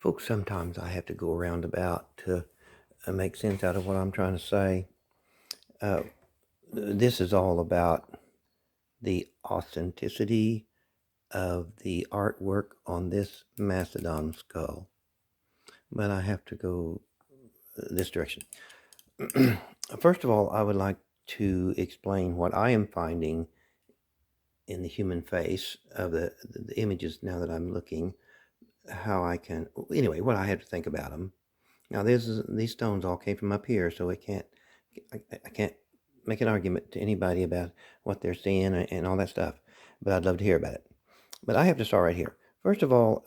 Folks, sometimes I have to go around about to make sense out of what I'm trying to say. Uh, this is all about the authenticity of the artwork on this mastodon skull. But I have to go this direction. First of all, I would like to explain what I am finding in the human face of the images now that I'm looking, how I can, anyway, what I have to think about them. Now, these stones all came from up here, so I can't make an argument to anybody about what they're seeing and all that stuff, but I'd love to hear about it. But I have to start right here. First of all,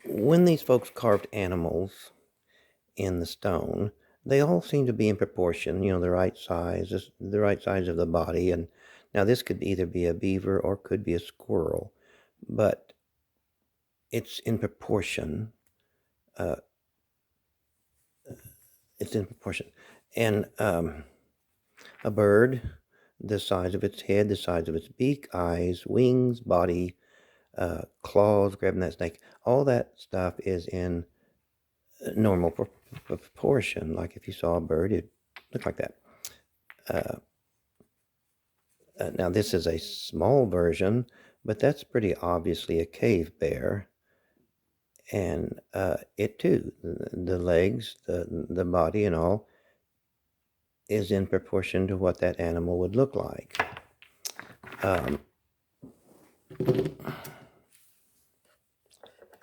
when these folks carved animals in the stone, they all seem to be in proportion, the right size, the right size of the body. And now this could either be a beaver or could be a squirrel, but it's in proportion. Uh, it's in proportion. And a bird, the size of its head, the size of its beak, eyes, wings, body, claws, grabbing that snake, all that stuff is in normal proportion. Like if you saw a bird, it'd look like that. Now this is a small version, but that's pretty obviously a cave bear. And it too, the legs, the body and all, is in proportion to what that animal would look like. And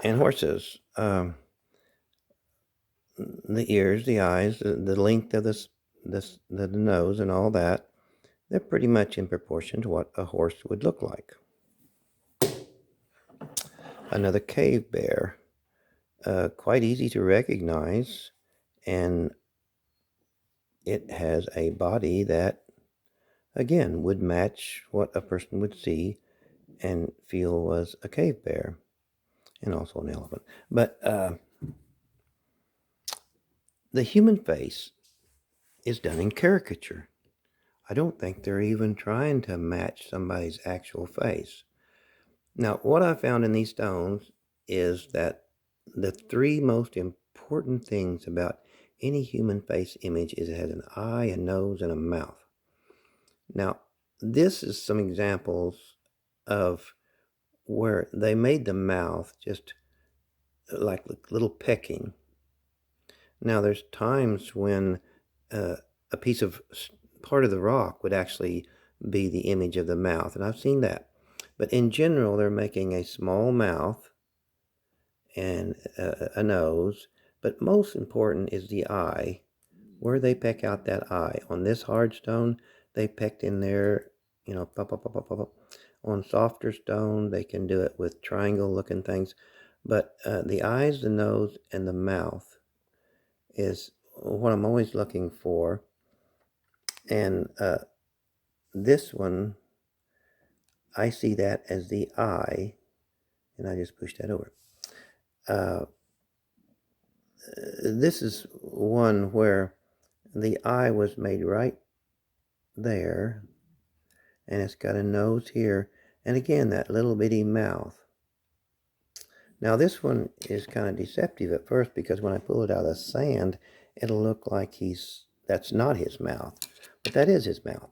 horses, the ears, the eyes, the length of the nose and all that, they're pretty much in proportion to what a horse would look like. Another cave bear, quite easy to recognize, and it has a body that, again, would match what a person would see and feel was a cave bear, and also an elephant. But the human face is done in caricature. I don't think they're even trying to match somebody's actual face. Now, what I found in these stones is that the three most important things about any human face image is it has an eye, a nose, and a mouth. Now, this is some examples of where they made the mouth just like little pecking. Now, there's times when a piece of part of the rock would actually be the image of the mouth, and I've seen that. But in general, they're making a small mouth and a nose, but most important is the eye, where they peck out that eye. On this hard stone, they pecked in there, pop, pop, pop, pop, pop, pop. On softer stone, they can do it with triangle-looking things. But the eyes, the nose, and the mouth is what I'm always looking for. And this one, I see that as the eye, and I just push that over. This is one where the eye was made right there, and it's got a nose here, and again, that little bitty mouth. Now this one is kind of deceptive at first, because when I pull it out of the sand, it'll look like that's not his mouth, but that is his mouth.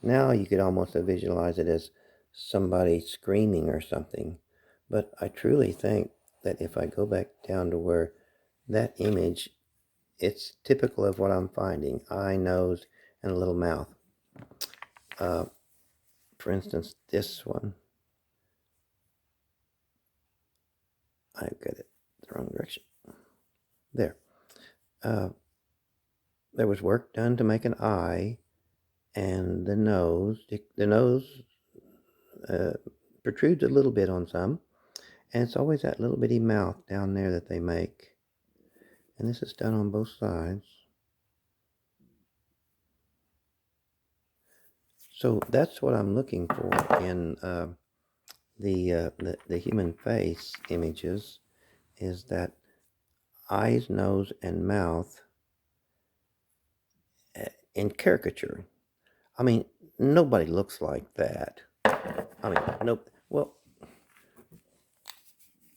Now you could almost visualize it as somebody screaming or something, but I truly think that if I go back down to where that image, it's typical of what I'm finding: eye, nose, and a little mouth. For instance, this one, I've got it the wrong direction. There. There was work done to make an eye, and the nose protrudes a little bit on some, and it's always that little bitty mouth down there that they make. And this is done on both sides. So that's what I'm looking for in the human face images, is that eyes, nose, and mouth in caricature. I mean, nobody looks like that. I mean, nope. Well,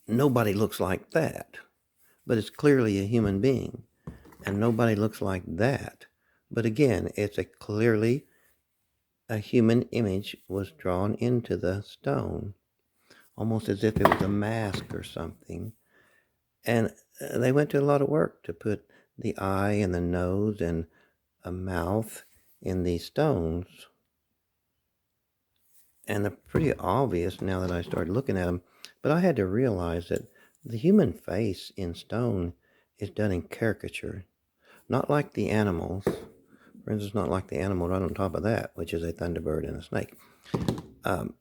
nobody looks like that, but it's clearly a human being. And nobody looks like that. But again, it's a clearly a human image was drawn into the stone, almost as if it was a mask or something. And they went to a lot of work to put the eye and the nose and a mouth in these stones. And they're pretty obvious now that I started looking at them. But I had to realize that the human face in stone is done in caricature, not like the animals. For instance, not like the animal right on top of that, which is a thunderbird and a snake. Um,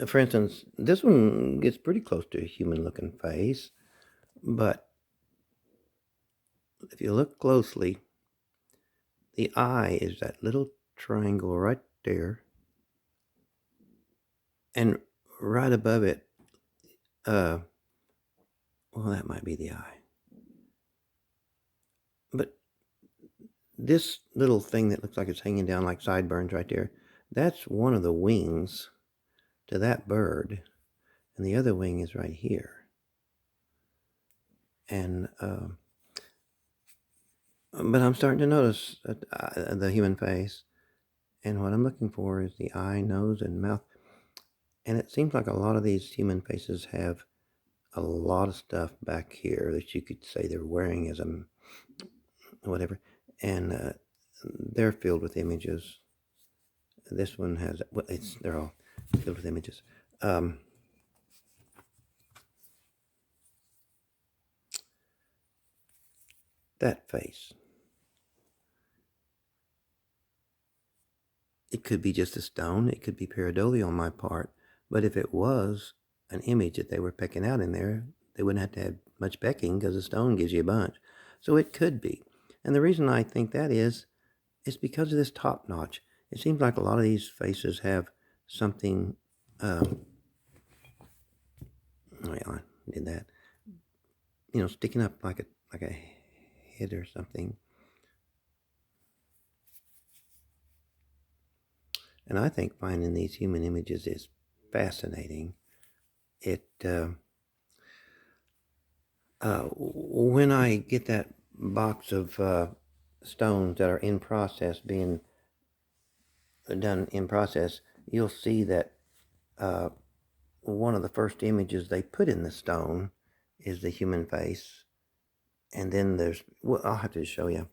for instance, this one gets pretty close to a human-looking face, but if you look closely, the eye is that little triangle right there, and right above it, uh, well, that might be the eye. But this little thing that looks like it's hanging down like sideburns right there, that's one of the wings to that bird, and the other wing is right here. And but I'm starting to notice the human face, and what I'm looking for is the eye, nose, and mouth. And it seems like a lot of these human faces have a lot of stuff back here that you could say they're wearing as a whatever, and they're filled with images. This one has, well, they're all filled with images. That face. It could be just a stone. It could be pareidolia on my part. But if it was an image that they were pecking out in there, they wouldn't have to have much pecking because a stone gives you a bunch. So it could be. And the reason I think that is because of this top notch. It seems like a lot of these faces have something, well, I did that, sticking up like a head or something. And I think finding these human images is fascinating. When I get that box of stones that are in process, being done in process, you'll see that uh, one of the first images they put in the stone is the human face. And then there's, well, I'll have to show you.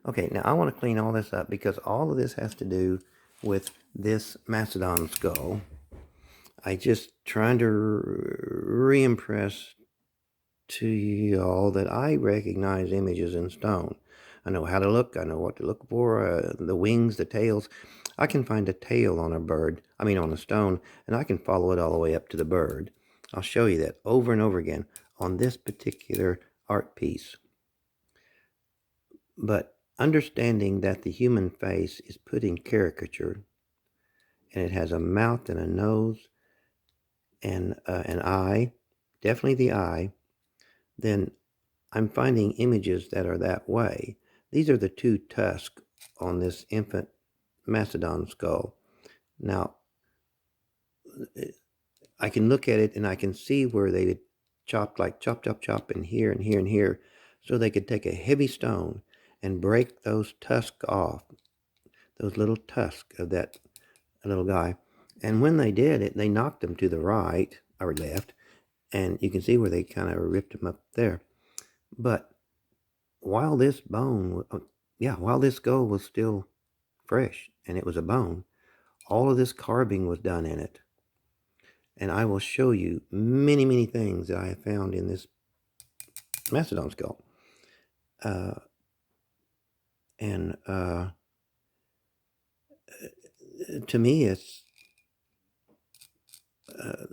Okay, now I want to clean all this up because all of this has to do with this mastodon skull. I just trying to re-impress to y'all that I recognize images in stone. I know how to look. I know what to look for. The wings, the tails. I can find a tail on a bird, on a stone, and I can follow it all the way up to the bird. I'll show you that over and over again on this particular art piece. But understanding that the human face is put in caricature, and it has a mouth and a nose and an eye, definitely the eye, then I'm finding images that are that way. These are the two tusks on this infant mastodon skull. Now, I can look at it and I can see where they chopped, like chop, chop, chop, and here and here and here, so they could take a heavy stone and break those tusks off, those little tusks of that little guy. And when they did it, they knocked them to the right or left, and you can see where they kind of ripped them up there. But while this while this skull was still fresh and it was a bone, all of this carving was done in it. And I will show you many, many things that I have found in this mastodon skull. And to me, it's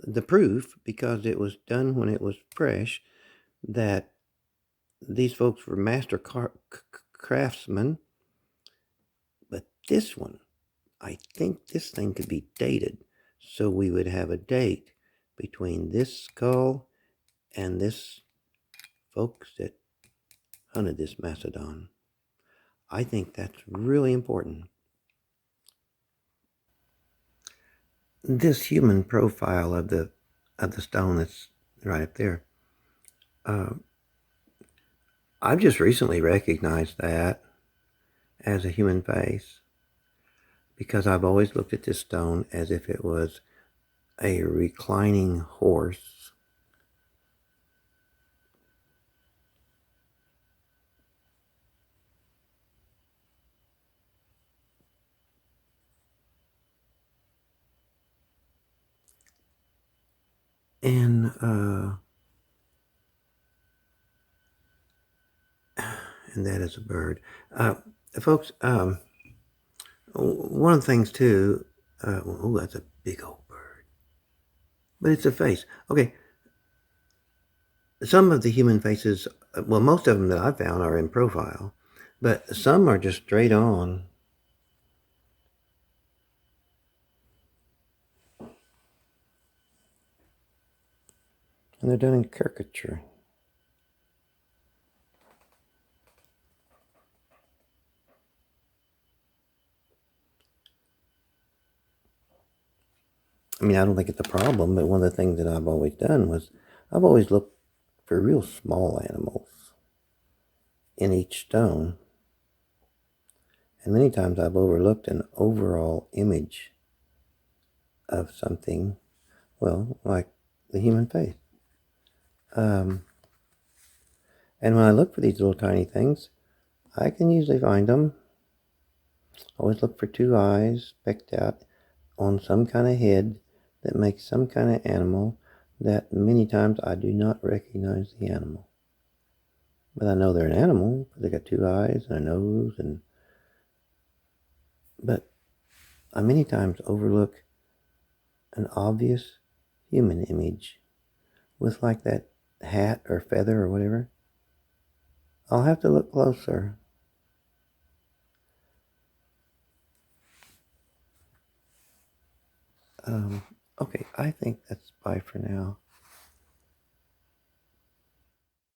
the proof, because it was done when it was fresh, that these folks were master craftsmen. But this one, I think this thing could be dated. So we would have a date between this skull and this folks that hunted this mastodon. I think that's really important. this human profile of the stone that's right up there, I've just recently recognized that as a human face, because I've always looked at this stone as if it was a reclining horse. And that is a bird. Folks, one of the things too, oh, that's a big old bird. But it's a face. Okay, some of the human faces, well, most of them that I've found are in profile, but some are just straight on. And they're done in caricature. I mean, I don't think it's a problem, but one of the things that I've always done was I've always looked for real small animals in each stone. And many times I've overlooked an overall image of something, well, like the human face. And when I look for these little tiny things, I can usually find them. Always look for two eyes picked out on some kind of head that makes some kind of animal that many times I do not recognize the animal. But I know they're an animal because they got two eyes and a nose, but I many times overlook an obvious human image with like that hat or feather or whatever. I'll have to look closer. Okay, I think that's bye for now.